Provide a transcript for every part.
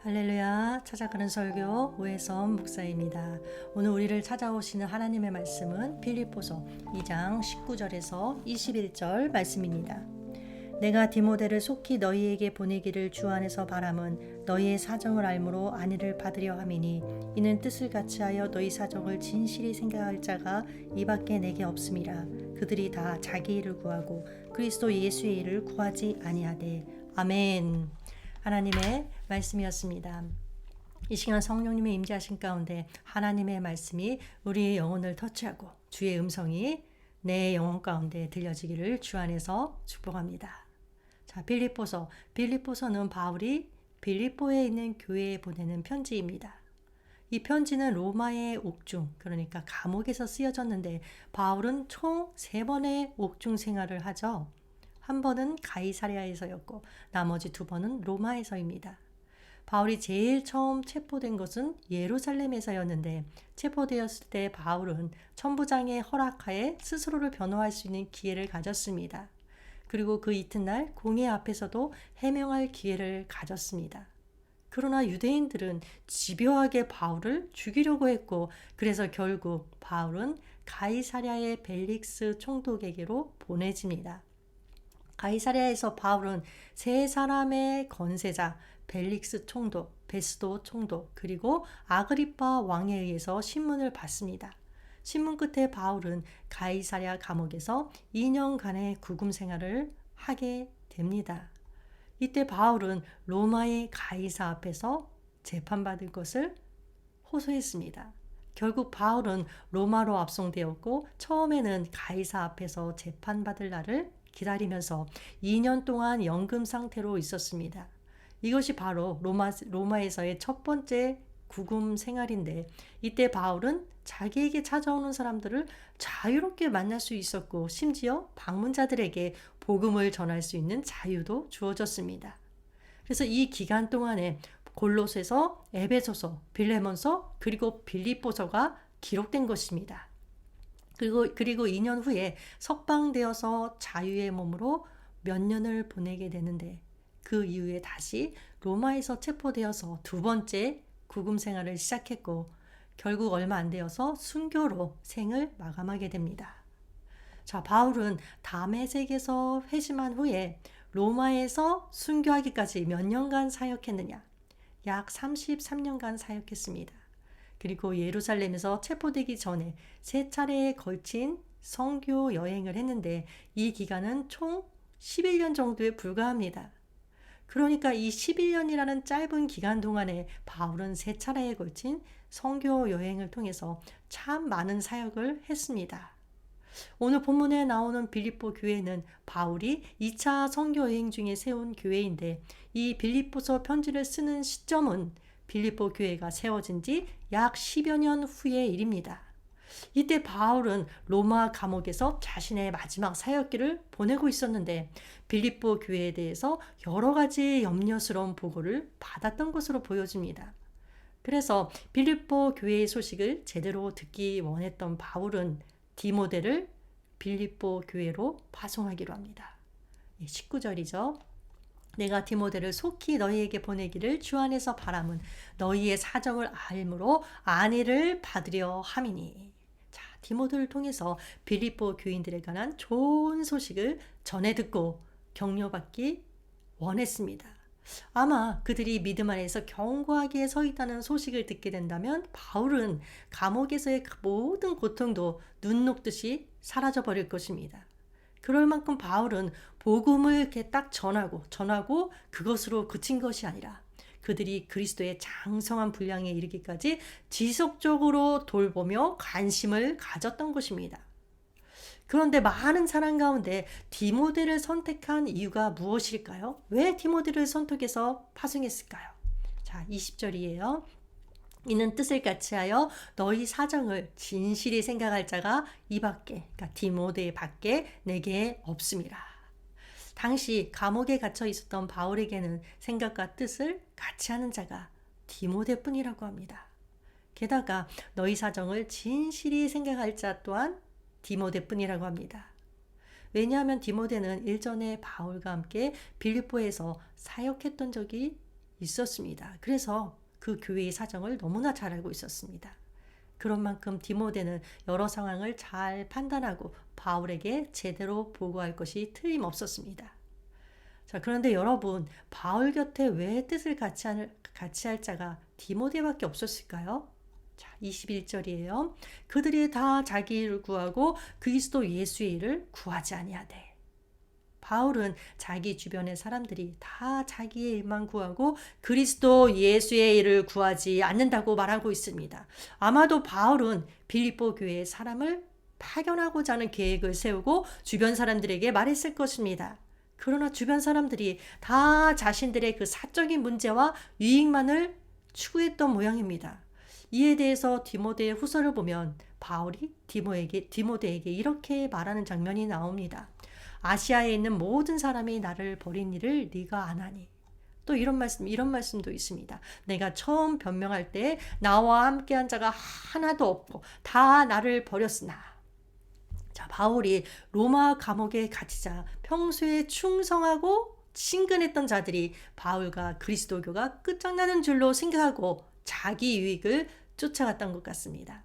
할렐루야, 찾아가는 설교 오해선 목사입니다. 오늘 우리를 찾아오시는 하나님의 말씀은 빌립보서 2장 19절에서 21절 말씀입니다. 내가 디모데를 속히 너희에게 보내기를 주 안에서 바람은 너희의 사정을 알므로 안위를 받으려 함이니 이는 뜻을 같이하여 너희 사정을 진실히 생각할 자가 이밖에 내게 없음이라. 그들이 다 자기 일을 구하고 그리스도 예수의 일을 구하지 아니하되. 아멘. 하나님의 말씀이었습니다. 이 시간 성령님의 임재하신 가운데 하나님의 말씀이 우리의 영혼을 터치하고 주의 음성이 내 영혼 가운데 들려지기를 주 안에서 축복합니다. 자, 빌립보서는 바울이 빌립보에 있는 교회에 보내는 편지입니다. 이 편지는 로마의 옥중, 그러니까 감옥에서 쓰여졌는데 바울은 총 3번의 옥중 생활을 하죠. 한 번은 가이사랴에서였고 나머지 2번은 로마에서입니다. 바울이 제일 처음 체포된 것은 예루살렘에서였는데 체포되었을 때 바울은 천부장의 허락하에 스스로를 변호할 수 있는 기회를 가졌습니다. 그리고 그 이튿날 공회 앞에서도 해명할 기회를 가졌습니다. 그러나 유대인들은 집요하게 바울을 죽이려고 했고 그래서 결국 바울은 가이사랴의 벨릭스 총독에게로 보내집니다. 가이사랴에서 바울은 3사람의 건세자 벨릭스 총독, 베스도 총독, 그리고 아그리파 왕에 의해서 신문을 받습니다. 신문 끝에 바울은 가이사랴 감옥에서 2년간의 구금 생활을 하게 됩니다. 이때 바울은 로마의 가이사 앞에서 재판받을 것을 호소했습니다. 결국 바울은 로마로 압송되었고 처음에는 가이사 앞에서 재판받을 날을 기다리면서 2년 동안 연금 상태로 있었습니다. 이것이 바로 로마에서의 첫 번째 구금 생활인데 이때 바울은 자기에게 찾아오는 사람들을 자유롭게 만날 수 있었고 심지어 방문자들에게 복음을 전할 수 있는 자유도 주어졌습니다. 그래서 이 기간 동안에 골로새서, 에베소서, 빌레몬서, 그리고 빌립보서가 기록된 것입니다. 그리고 2년 후에 석방되어서 자유의 몸으로 몇 년을 보내게 되는데 그 이후에 다시 로마에서 체포되어서 2번째 구금 생활을 시작했고 결국 얼마 안 되어서 순교로 생을 마감하게 됩니다. 자, 바울은 다메섹에서 회심한 후에 로마에서 순교하기까지 몇 년간 사역했느냐? 약 33년간 사역했습니다. 그리고 예루살렘에서 체포되기 전에 3차례에 걸친 선교 여행을 했는데 이 기간은 총 11년 정도에 불과합니다. 그러니까 이 11년이라는 짧은 기간 동안에 바울은 3차례에 걸친 선교 여행을 통해서 참 많은 사역을 했습니다. 오늘 본문에 나오는 빌립보 교회는 바울이 2차 선교 여행 중에 세운 교회인데 이 빌립보서 편지를 쓰는 시점은 빌립보 교회가 세워진 지 약 10여 년 후의 일입니다. 이때 바울은 로마 감옥에서 자신의 마지막 사역기를 보내고 있었는데 빌립보 교회에 대해서 여러 가지 염려스러운 보고를 받았던 것으로 보여집니다. 그래서 빌립보 교회의 소식을 제대로 듣기 원했던 바울은 디모데를 빌립보 교회로 파송하기로 합니다. 19절이죠. 내가 디모데를 속히 너희에게 보내기를 주 안에서 바람은 너희의 사정을 알므로 안위를 받으려 함이니. 자, 디모데를 통해서 빌립보 교인들에 관한 좋은 소식을 전해 듣고 격려받기 원했습니다. 아마 그들이 믿음 안에서 견고하게 서 있다는 소식을 듣게 된다면 바울은 감옥에서의 모든 고통도 눈 녹듯이 사라져 버릴 것입니다. 그럴 만큼 바울은 복음을 이렇게 딱 전하고 그것으로 그친 것이 아니라 그들이 그리스도의 장성한 분량에 이르기까지 지속적으로 돌보며 관심을 가졌던 것입니다. 그런데 많은 사람 가운데 디모데를 선택한 이유가 무엇일까요? 왜 디모데를 선택해서 파송했을까요? 자, 20절이에요. 이는 뜻을 같이하여 너희 사정을 진실히 생각할 자가 이밖에, 그러니까 디모데 밖에 내게 없음이라. 당시 감옥에 갇혀 있었던 바울에게는 생각과 뜻을 같이 하는 자가 디모데뿐이라고 합니다. 게다가 너희 사정을 진실히 생각할 자 또한 디모데뿐이라고 합니다. 왜냐하면 디모데는 일전에 바울과 함께 빌립보에서 사역했던 적이 있었습니다. 그래서 그 교회의 사정을 너무나 잘 알고 있었습니다. 그런 만큼 디모데는 여러 상황을 잘 판단하고 바울에게 제대로 보고할 것이 틀림없었습니다. 자, 그런데 여러분, 바울 곁에 왜 뜻을 같이 할 자가 디모데밖에 없었을까요? 자, 21절이에요. 그들이 다 자기 일을 구하고 그리스도 예수의 일을 구하지 아니하되. 바울은 자기 주변의 사람들이 다 자기의 일만 구하고 그리스도 예수의 일을 구하지 않는다고 말하고 있습니다. 아마도 바울은 빌립보 교회의 사람을 파견하고자 하는 계획을 세우고 주변 사람들에게 말했을 것입니다. 그러나 주변 사람들이 다 자신들의 그 사적인 문제와 유익만을 추구했던 모양입니다. 이에 대해서 디모데의 후서를 보면 바울이 디모데에게 이렇게 말하는 장면이 나옵니다. 아시아에 있는 모든 사람이 나를 버린 일을 네가 안 하니. 또 이런 말씀도 있습니다. 내가 처음 변명할 때 나와 함께한 자가 하나도 없고 다 나를 버렸으나. 자, 바울이 로마 감옥에 갇히자 평소에 충성하고 친근했던 자들이 바울과 그리스도교가 끝장나는 줄로 생각하고 자기 유익을 쫓아갔던 것 같습니다.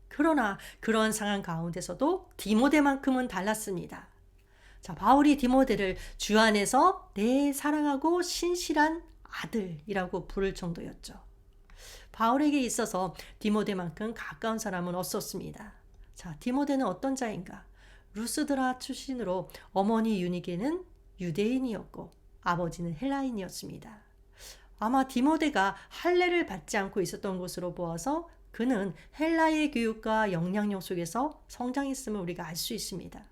그러나 그런 상황 가운데서도 디모데만큼은 달랐습니다. 자, 바울이 디모데를 주 안에서 내 사랑하고 신실한 아들이라고 부를 정도였죠. 바울에게 있어서 디모데만큼 가까운 사람은 없었습니다. 자, 디모데는 어떤 자인가? 루스드라 출신으로 어머니 유니게는 유대인이었고 아버지는 헬라인이었습니다. 아마 디모데가 할례를 받지 않고 있었던 것으로 보아서 그는 헬라의 교육과 영향력 속에서 성장했음을 우리가 알 수 있습니다.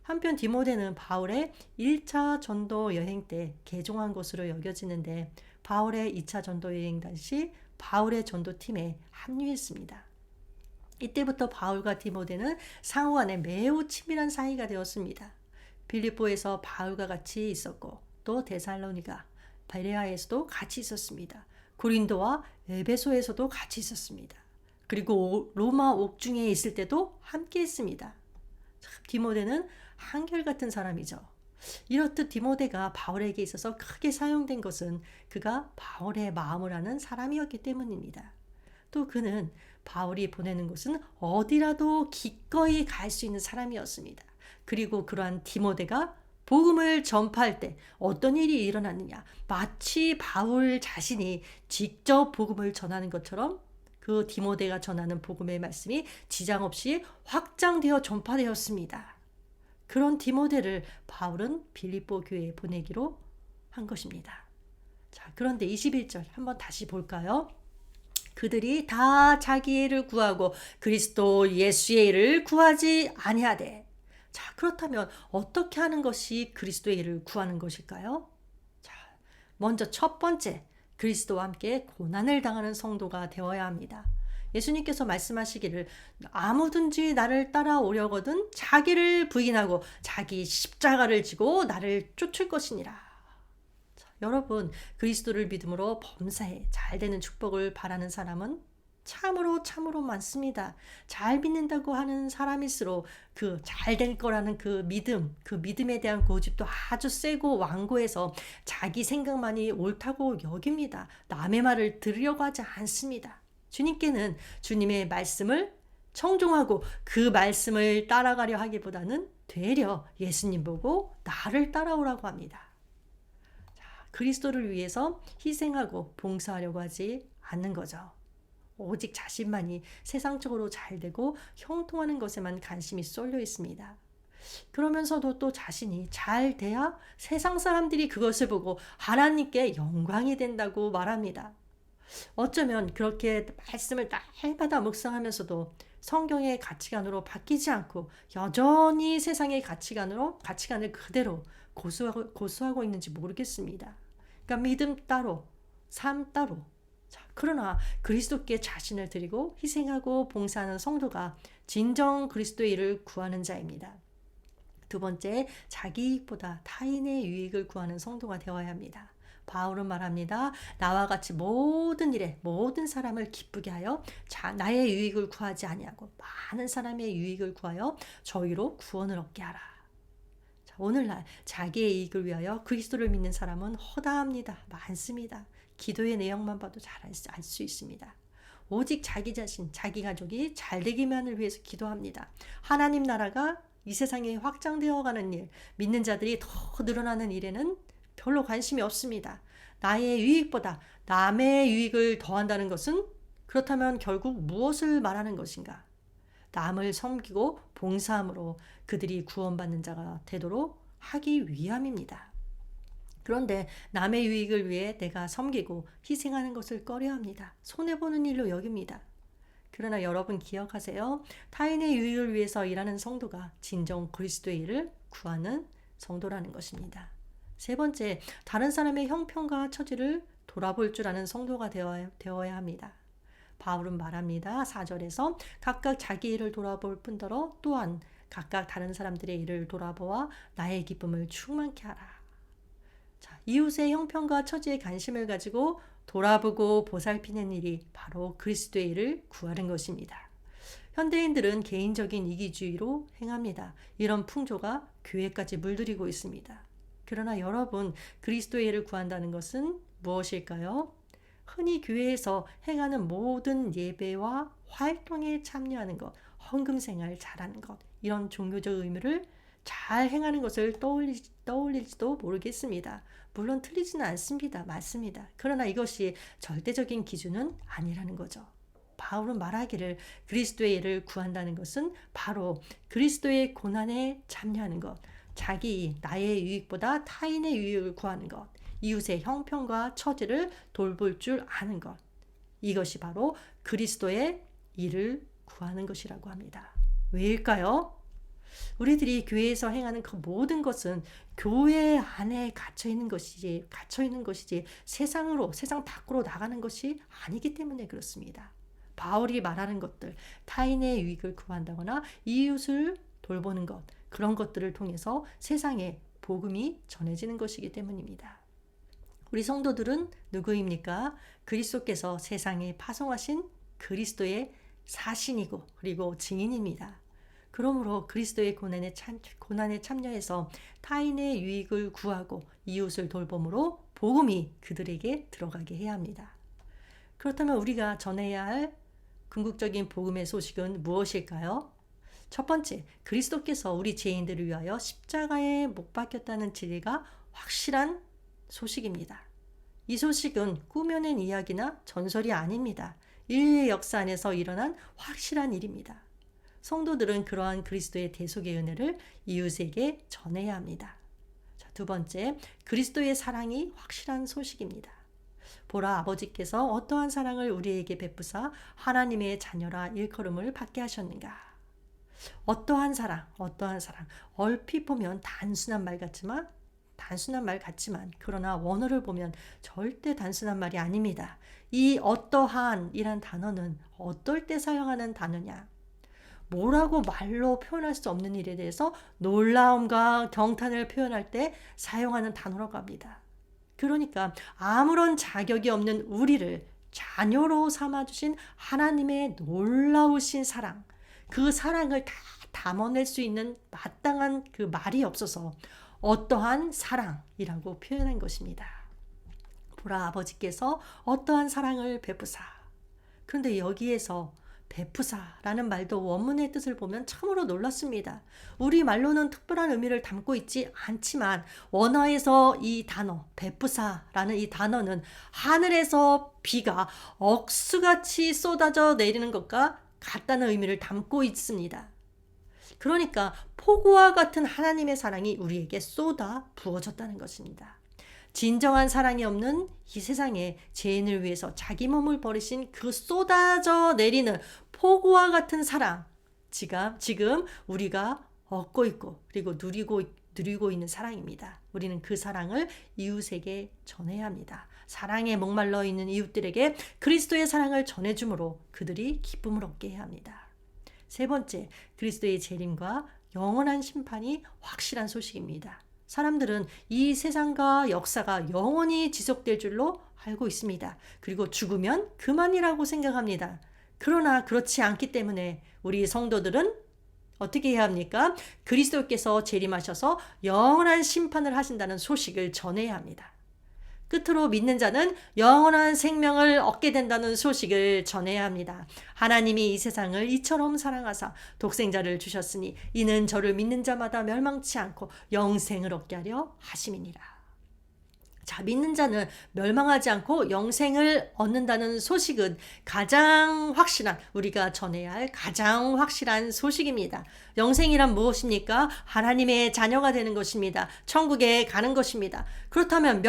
한편 디모데는 바울의 1차 전도 여행 때 개종한 것으로 여겨지는데 바울의 2차 전도 여행 당시 바울의 전도팀에 합류했습니다. 이때부터 바울과 디모데는 상호간에 매우 친밀한 사이가 되었습니다. 빌립보에서 바울과 같이 있었고 또 데살로니가, 베레아에서도 같이 있었습니다. 고린도와 에베소에서도 같이 있었습니다. 그리고 로마 옥중에 있을 때도 함께 했습니다. 디모데는 한결같은 사람이죠. 이렇듯 디모데가 바울에게 있어서 크게 사용된 것은 그가 바울의 마음을 아는 사람이었기 때문입니다. 또 그는 바울이 보내는 곳은 어디라도 기꺼이 갈 수 있는 사람이었습니다. 그리고 그러한 디모데가 복음을 전파할 때 어떤 일이 일어났느냐, 마치 바울 자신이 직접 복음을 전하는 것처럼 그 디모데가 전하는 복음의 말씀이 지장 없이 확장되어 전파되었습니다. 그런 디모데를 바울은 빌립보 교회에 보내기로 한 것입니다. 자, 그런데 21절 한번 다시 볼까요? 그들이 다 자기 일을 구하고 그리스도 예수의 일을 구하지 아니하되. 자, 그렇다면 어떻게 하는 것이 그리스도의 일을 구하는 것일까요? 자, 먼저 첫 번째, 그리스도와 함께 고난을 당하는 성도가 되어야 합니다. 예수님께서 말씀하시기를 아무든지 나를 따라오려거든 자기를 부인하고 자기 십자가를 지고 나를 쫓을 것이니라. 자, 여러분, 그리스도를 믿음으로 범사에 잘 되는 축복을 바라는 사람은 참으로 많습니다. 잘 믿는다고 하는 사람일수록 그 잘 될 거라는 그 믿음에 대한 고집도 아주 세고 완고해서 자기 생각만이 옳다고 여깁니다. 남의 말을 들으려고 하지 않습니다. 주님께는 주님의 말씀을 청종하고 그 말씀을 따라가려 하기보다는 되려 예수님 보고 나를 따라오라고 합니다. 자, 그리스도를 위해서 희생하고 봉사하려고 하지 않는 거죠. 오직 자신만이 세상적으로 잘 되고 형통하는 것에만 관심이 쏠려 있습니다. 그러면서도 또 자신이 잘 돼야 세상 사람들이 그것을 보고 하나님께 영광이 된다고 말합니다. 어쩌면 그렇게 말씀을 날마다 묵상하면서도 성경의 가치관으로 바뀌지 않고 여전히 세상의 가치관을 그대로 고수하고 있는지 모르겠습니다. 그러니까 믿음 따로, 삶 따로. 자, 그러나 그리스도께 자신을 드리고 희생하고 봉사하는 성도가 진정 그리스도의 일을 구하는 자입니다. 두 번째, 자기 이익보다 타인의 유익을 구하는 성도가 되어야 합니다. 바울은 말합니다. 나와 같이 모든 일에 모든 사람을 기쁘게 하여 나의 유익을 구하지 아니하고 많은 사람의 유익을 구하여 저희로 구원을 얻게 하라. 자, 오늘날 자기의 이익을 위하여 그리스도를 믿는 사람은 허다합니다. 많습니다. 기도의 내용만 봐도 잘 알 수 있습니다. 오직 자기 자신, 자기 가족이 잘 되기만을 위해서 기도합니다. 하나님 나라가 이 세상에 확장되어 가는 일, 믿는 자들이 더 늘어나는 일에는 별로 관심이 없습니다. 나의 유익보다 남의 유익을 더한다는 것은 그렇다면 결국 무엇을 말하는 것인가? 남을 섬기고 봉사함으로 그들이 구원받는 자가 되도록 하기 위함입니다. 그런데 남의 유익을 위해 내가 섬기고 희생하는 것을 꺼려합니다. 손해보는 일로 여깁니다. 그러나 여러분 기억하세요. 타인의 유익을 위해서 일하는 성도가 진정 그리스도의 일을 구하는 성도라는 것입니다. 세 번째, 다른 사람의 형편과 처지를 돌아볼 줄 아는 성도가 되어야 합니다. 바울은 말합니다. 4절에서 각각 자기 일을 돌아볼 뿐더러 또한 각각 다른 사람들의 일을 돌아보아 나의 기쁨을 충만케 하라. 자, 이웃의 형편과 처지에 관심을 가지고 돌아보고 보살피는 일이 바로 그리스도의 일을 구하는 것입니다. 현대인들은 개인적인 이기주의로 행합니다. 이런 풍조가 교회까지 물들이고 있습니다. 그러나 여러분, 그리스도의 일을 구한다는 것은 무엇일까요? 흔히 교회에서 행하는 모든 예배와 활동에 참여하는 것, 헌금 생활 잘하는 것, 이런 종교적 의무를 잘 행하는 것을 떠올릴지도 모르겠습니다. 물론 틀리지는 않습니다. 맞습니다. 그러나 이것이 절대적인 기준은 아니라는 거죠. 바울은 말하기를 그리스도의 일을 구한다는 것은 바로 그리스도의 고난에 참여하는 것, 나의 유익보다 타인의 유익을 구하는 것, 이웃의 형편과 처지를 돌볼 줄 아는 것, 이것이 바로 그리스도의 일을 구하는 것이라고 합니다. 왜일까요? 우리들이 교회에서 행하는 그 모든 것은 교회 안에 갇혀 있는 것이지 세상 밖으로 나가는 것이 아니기 때문에 그렇습니다. 바울이 말하는 것들, 타인의 유익을 구한다거나 이웃을 돌보는 것, 그런 것들을 통해서 세상에 복음이 전해지는 것이기 때문입니다. 우리 성도들은 누구입니까? 그리스도께서 세상에 파송하신 그리스도의 사신이고 그리고 증인입니다. 그러므로 그리스도의 고난에 참여해서 타인의 유익을 구하고 이웃을 돌봄으로 복음이 그들에게 들어가게 해야 합니다. 그렇다면 우리가 전해야 할 궁극적인 복음의 소식은 무엇일까요? 첫 번째, 그리스도께서 우리 죄인들을 위하여 십자가에 못 박혔다는 진리가 확실한 소식입니다. 이 소식은 꾸며낸 이야기나 전설이 아닙니다. 인류의 역사 안에서 일어난 확실한 일입니다. 성도들은 그러한 그리스도의 대속의 은혜를 이웃에게 전해야 합니다. 자, 두 번째, 그리스도의 사랑이 확실한 소식입니다. 보라, 아버지께서 어떠한 사랑을 우리에게 베푸사 하나님의 자녀라 일컬음을 받게 하셨는가. 어떠한 사랑. 얼핏 보면 단순한 말 같지만 그러나 원어를 보면 절대 단순한 말이 아닙니다. 이 어떠한이란 단어는 어떨 때 사용하는 단어냐? 뭐라고 말로 표현할 수 없는 일에 대해서 놀라움과 경탄을 표현할 때 사용하는 단어라고 합니다. 그러니까 아무런 자격이 없는 우리를 자녀로 삼아주신 하나님의 놀라우신 사랑, 그 사랑을 다 담아낼 수 있는 마땅한 그 말이 없어서 어떠한 사랑이라고 표현한 것입니다. 보라, 아버지께서 어떠한 사랑을 베푸사. 그런데 여기에서 베푸사라는 말도 원문의 뜻을 보면 참으로 놀랐습니다. 우리 말로는 특별한 의미를 담고 있지 않지만 원어에서 이 단어 베푸사라는 이 단어는 하늘에서 비가 억수같이 쏟아져 내리는 것과 같다는 의미를 담고 있습니다. 그러니까 폭우와 같은 하나님의 사랑이 우리에게 쏟아 부어졌다는 것입니다. 진정한 사랑이 없는 이 세상에 죄인을 위해서 자기 몸을 버리신 그 쏟아져 내리는 폭우와 같은 사랑, 지금 우리가 얻고 있고 그리고 누리고 있는 사랑입니다. 우리는 그 사랑을 이웃에게 전해야 합니다. 사랑에 목말라 있는 이웃들에게 그리스도의 사랑을 전해주므로 그들이 기쁨을 얻게 해야 합니다. 세 번째, 그리스도의 재림과 영원한 심판이 확실한 소식입니다. 사람들은 이 세상과 역사가 영원히 지속될 줄로 알고 있습니다. 그리고 죽으면 그만이라고 생각합니다. 그러나 그렇지 않기 때문에 우리 성도들은 어떻게 해야 합니까? 그리스도께서 재림하셔서 영원한 심판을 하신다는 소식을 전해야 합니다. 끝으로 믿는 자는 영원한 생명을 얻게 된다는 소식을 전해야 합니다. 하나님이 이 세상을 이처럼 사랑하사 독생자를 주셨으니 이는 저를 믿는 자마다 멸망치 않고 영생을 얻게 하려 하심이니라. 자, 믿는 자는 멸망하지 않고 영생을 얻는다는 소식은 가장 확실한, 우리가 전해야 할 가장 확실한 소식입니다. 영생이란 무엇입니까? 하나님의 자녀가 되는 것입니다. 천국에 가는 것입니다. 그렇다면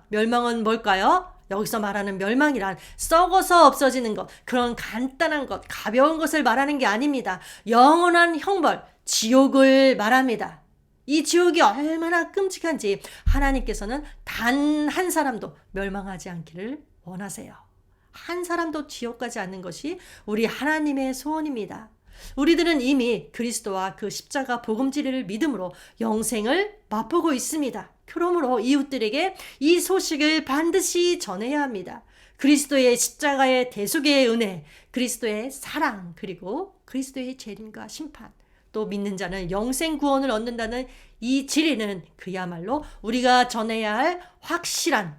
멸망은 뭘까요? 여기서 말하는 멸망이란 썩어서 없어지는 것, 그런 간단한 것, 가벼운 것을 말하는 게 아닙니다. 영원한 형벌, 지옥을 말합니다. 이 지옥이 얼마나 끔찍한지 하나님께서는 단 한 사람도 멸망하지 않기를 원하세요. 한 사람도 지옥 가지 않는 것이 우리 하나님의 소원입니다. 우리들은 이미 그리스도와 그 십자가 복음진리를 믿음으로 영생을 맛보고 있습니다. 그러므로 이웃들에게 이 소식을 반드시 전해야 합니다. 그리스도의 십자가의 대속의 은혜, 그리스도의 사랑, 그리고 그리스도의 재림과 심판, 또 믿는 자는 영생 구원을 얻는다는 이 진리는 그야말로 우리가 전해야 할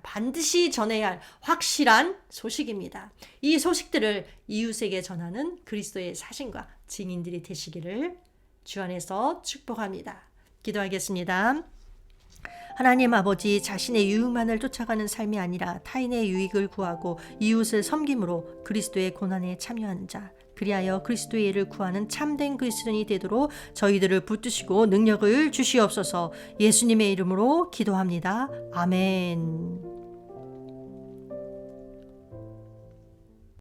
반드시 전해야 할 확실한 소식입니다. 이 소식들을 이웃에게 전하는 그리스도의 사신과 증인들이 되시기를 주 안에서 축복합니다. 기도하겠습니다. 하나님 아버지, 자신의 유익만을 쫓아가는 삶이 아니라 타인의 유익을 구하고 이웃을 섬김으로 그리스도의 고난에 참여하는 자, 그리하여 그리스도의 일을 구하는 참된 그리스도인이 되도록 저희들을 붙드시고 능력을 주시옵소서. 예수님의 이름으로 기도합니다. 아멘.